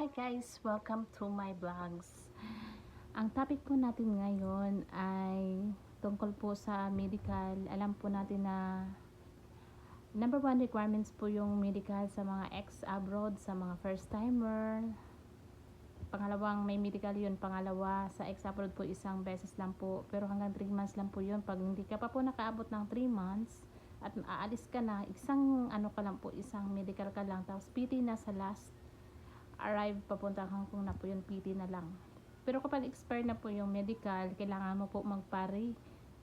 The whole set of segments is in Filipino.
Hi guys! Welcome to my vlogs. Ang topic po natin ngayon ay tungkol po sa medical. Alam po natin na number one requirements po yung medical sa mga ex-abroad, sa mga first-timer. Pangalawang may medical yun. Pangalawa, sa ex-abroad po isang beses lang po. Pero hanggang 3 months lang po yun. Pag hindi ka pa po nakaabot ng 3 months at aalis ka na, isang isang medical ka lang. Tapos PT na sa last arrive papuntang Hong Kong na po yun, PT na lang. Pero kapag expire na po yung medical, kailangan mo po magpare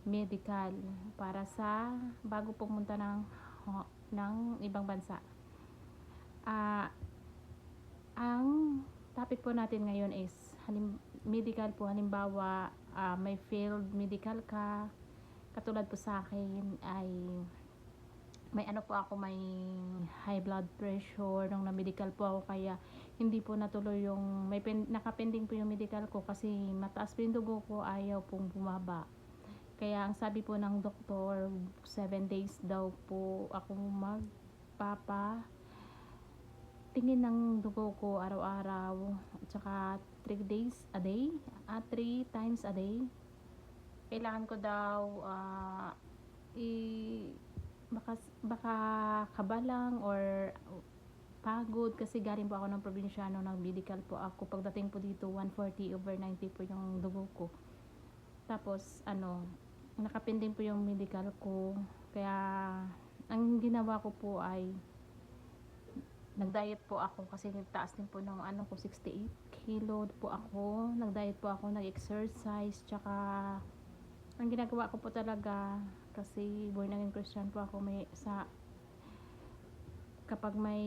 medical para sa bago pumunta ng ibang bansa. Ang topic po natin ngayon is medical po. Halimbawa, may failed medical ka, katulad po sa akin ay may may high blood pressure nung na-medical po ako, kaya hindi po natuloy yung nakapending po yung medical ko kasi mataas po yung dugo ko, ayaw pong bumaba. Kaya ang sabi po ng doktor, 7 days daw po ako magpapa tingin ng dugo ko araw-araw, at saka 3 days a day, 3 times a day. Kailangan ko daw baka kabalang or pagod kasi galing po ako ng probinsyano, ng medical po ako. Pagdating po dito 140/90 po yung dugo ko. Tapos nakapending po yung medical ko, kaya ang ginawa ko po ay nag-diet po ako kasi nagtaas din po ng 68 kilo po ako. Nag-diet po ako, nag-exercise, tsaka ang ginagawa ko po talaga, kasi born again Christian po ako, kapag may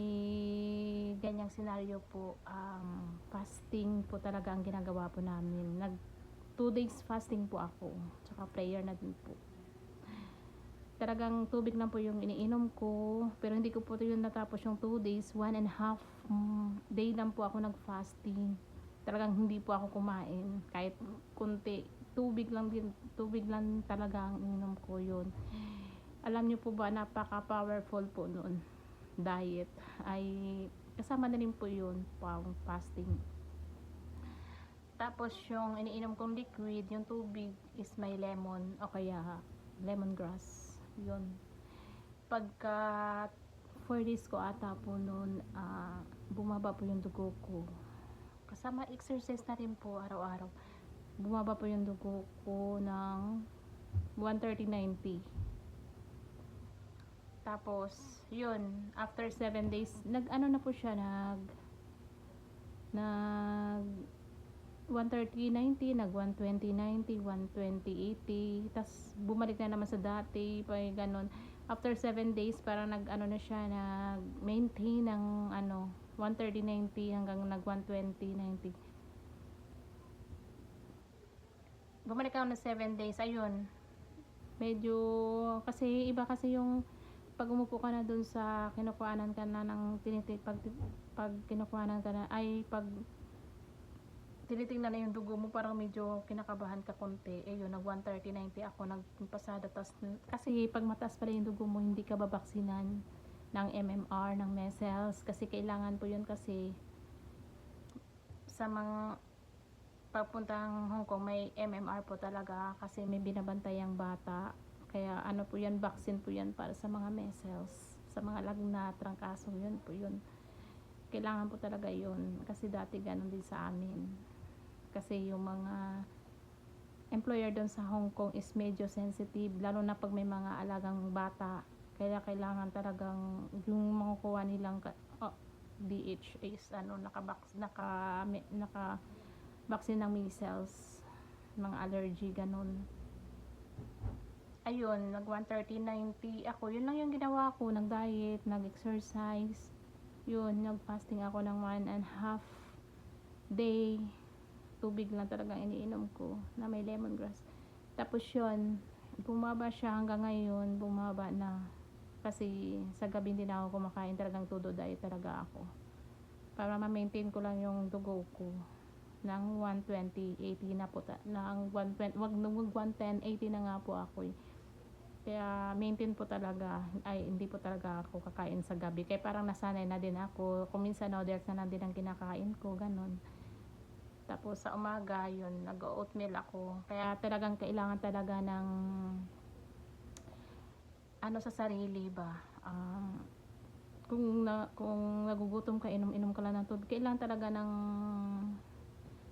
ganyang senaryo po, fasting po talaga ang ginagawa po namin. 2 days fasting po ako, tsaka prayer na din po. Talagang tubig lang po yung iniinom ko, pero hindi ko po yun natapos yung 2 days. 1.5 day lang po ako nag-fasting. Talagang hindi po ako kumain kahit kunti, tubig lang talaga ang ininom ko yun. Alam niyo po ba, napaka powerful po noon diet, ay kasama na rin po yun pang fasting. Tapos yung iniinom kong liquid, yung tubig is may lemon o kaya lemongrass yun. Pagka 4 days ko ata po noon, bumaba po yung dugo ko, kasama exercise na rin po araw-araw. Bumaba po yung dugo ko ng 130/90. Tapos yun, after 7 days nag na po siya, nag 130/90, nag 120/90, 120/80, tas bumalik na naman sa dati pa, ganon. After 7 days parang na siya, nag maintain ng 130/90 hanggang nag 120/90. Bumalik ako ng 7 days, ayun, medyo, kasi iba kasi yung pag umupo ka na dun sa kinukuhanan ka na ng pag kinukuhanan ka na, pag tinitingnan na yung dugo mo, parang medyo kinakabahan ka konti. Yun, nag 130/90 ako, nagpasada. Tas kasi pag mataas pala yung dugo mo, hindi ka babaksinan ng MMR, ng measles, kasi kailangan po yun, kasi sa mga papuntang Hong Kong may MMR po talaga, kasi may binabantayang bata. Kaya po yan, vaccine po yan para sa mga measles, sa mga lagnat, trangkaso, yun po yun. Kailangan po talaga yun, kasi dati ganun din sa amin. Kasi yung mga employer doon sa Hong Kong is medyo sensitive, lalo na pag may mga alagang bata. Kaya kailangan talagang yung makukuha nilang DH is naka-vaccine ng measles, mga allergy, ganun. Ayun, nag 130/90 ako. Yun lang yung ginawa ko, nag-diet, nag-exercise. Yun, nag-fasting ako ng 1.5 day. Tubig lang talaga iniinom ko na may lemongrass. Tapos yun, bumaba siya hanggang ngayon, bumaba na. Kasi sa gabi din ako kumakain, talagang todo diet talaga ako. Para ma-maintain ko lang yung dugo ko ng 120/80 na po, ng 120, wag 110/80 na nga po ako Kaya maintain po talaga, ay hindi po talaga ako kakain sa gabi. Kaya parang nasanay na din ako. Kung minsan noodles na lang din ang kinakain ko, ganun. Tapos sa umaga, yun, nag-oatmeal ako. Kaya talagang kailangan talaga ng ano sa sarili ba. Kung nagugutom ka, inom-inom ka lang ng tubig. Kailangan talaga ng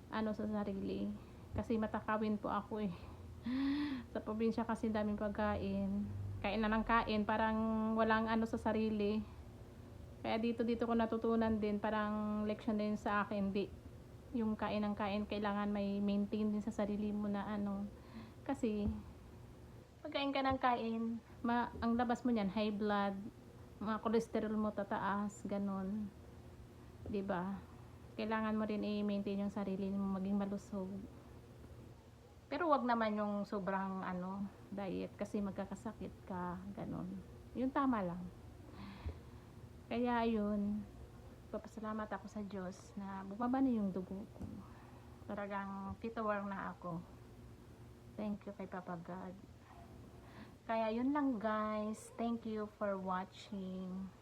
ano sa sarili. Kasi matakawin po ako eh. Sa probinsya kasi daming pagkain. Kain na ng kain, parang walang ano sa sarili. Kaya dito ko natutunan din, parang leksyon din sa akin. Di, yung kain ng kain, kailangan may maintain din sa sarili mo na ano. Kasi, pagkain ka ng kain, ang labas mo niyan, high blood, mga cholesterol mo tataas, ganun. 'Di ba? Kailangan mo rin i-maintain yung sarili mo, maging malusog. Pero wag naman yung sobrang ano, diet kasi magkakasakit ka, ganun. Yung tama lang. Kaya ayun, papasalamat ako sa Diyos na bumaba na yung dugo ko. Talagang fit to work na ako. Thank you kay Papa God. Kaya yun lang guys. Thank you for watching.